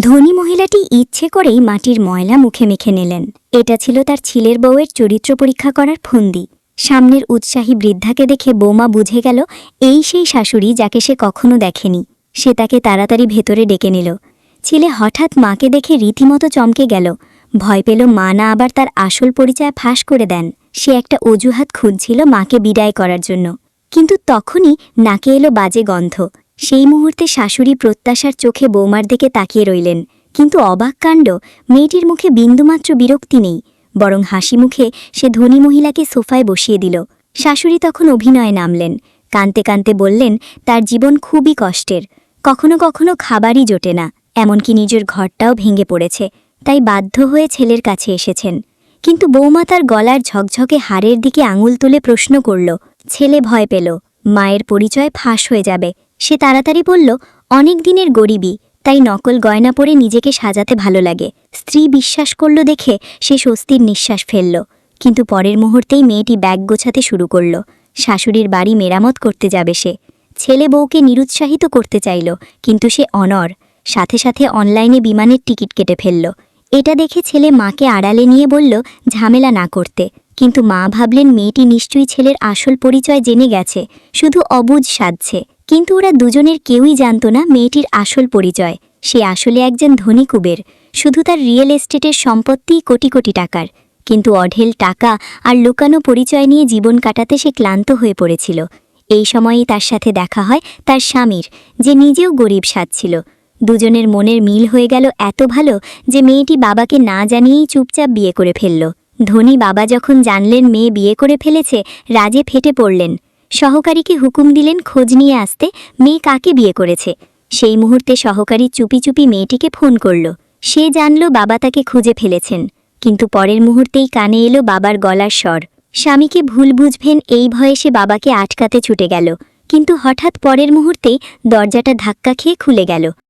ধনী মহিলাটি ইচ্ছে করেই মাটির ময়লা মুখে মেখে নিলেন। এটা ছিল তার ছেলের বউয়ের চরিত্র পরীক্ষা করার ফন্দি। সামনের উৎসাহী বৃদ্ধাকে দেখে বৌমা বুঝে গেল এই সেই শাশুড়ি যাকে সে কখনো দেখেনি। সে তাকে তাড়াতাড়ি ভেতরে ডেকে নিল। ছেলে হঠাৎ মাকে দেখে রীতিমতো চমকে গেল। ভয় পেল মা না আবার তার আসল পরিচয় ফাঁস করে দেন। সে একটা অজুহাত খুঁজছিল মাকে বিদায় করার জন্য, কিন্তু তখনই নাকে এলো বাজে গন্ধ। সেই মুহূর্তে শাশুড়ি প্রত্যাশার চোখে বৌমার দিকে তাকিয়ে রইলেন, কিন্তু অবাক কাণ্ড, মেয়েটির মুখে বিন্দুমাত্র বিরক্তি নেই, বরং হাসি মুখে সে ধনী মহিলাকে সোফায় বসিয়ে দিল। শাশুড়ি তখন অভিনয়ে নামলেন। কাঁদতে কাঁদতে বললেন তার জীবন খুবই কষ্টের, কখনো কখনো খাবারই জোটে না, এমনকি নিজের ঘরটাও ভেঙে পড়েছে, তাই বাধ্য হয়ে ছেলের কাছে এসেছেন। কিন্তু বৌমা তার গলার ঝকঝকে হাড়ের দিকে আঙুল তুলে প্রশ্ন করল। ছেলে ভয় পেল মায়ের পরিচয় ফাঁস হয়ে যাবে। সে তাড়াতাড়ি বলল, অনেক দিনের গরিবী, তাই নকল গয়না পরে নিজেকে সাজাতে ভালো লাগে। স্ত্রী বিশ্বাস করল দেখে সে স্বস্তির নিঃশ্বাস ফেলল। কিন্তু পরের মুহূর্তেই মেয়েটি ব্যাগ গোছাতে শুরু করল। শাশুড়ির বাড়ি মেরামত করতে যাবে সে। ছেলে বউকে নিরুৎসাহিত করতে চাইল, কিন্তু সে অনড়। সাথে সাথে অনলাইনে বিমানের টিকিট কেটে ফেলল। এটা দেখে ছেলে মাকে আড়ালে নিয়ে বলল ঝামেলা না করতে, কিন্তু মা ভাবলেন মেয়েটি নিশ্চয়ই ছেলের আসল পরিচয় জেনে গেছে, শুধু অবুঝ সাজছে। কিন্তু ওরা দুজনের কেউই জানত না মেয়েটির আসল পরিচয়। সে আসলে একজন ধনী কুবের, শুধু তার রিয়েল এস্টেটের সম্পত্তিই কোটি কোটি টাকার। কিন্তু অঢেল টাকা আর লুকানো পরিচয় নিয়ে জীবন কাটাতে সে ক্লান্ত হয়ে পড়েছিল। এই সময়েই তার সাথে দেখা হয় তার স্বামীর, যে নিজেও গরিব সাজছিল। দুজনের মনের মিল হয়ে গেল এত ভালো যে মেয়েটি বাবাকে না জানিয়েই চুপচাপ বিয়ে করে ফেলল। ধনী বাবা যখন জানলেন মেয়ে বিয়ে করে ফেলেছে, রাগে ফেটে পড়লেন। সহকারীকে হুকুম দিলেন খোঁজ নিয়ে আসতে মেয়ে কাকে বিয়ে করেছে। সেই মুহূর্তে সহকারী চুপি চুপি মেয়েটিকে ফোন করল। সে জানল বাবা তাকে খুঁজে ফেলেছেন, কিন্তু পরের মুহূর্তেই কানে এলো বাবার গলার স্বর। স্বামীকে ভুল বুঝবেন এই ভয়ে সে বাবাকে আটকাতে ছুটে গেল, কিন্তু হঠাৎ পরের মুহূর্তেই দরজাটা ধাক্কা খেয়ে খুলে গেল।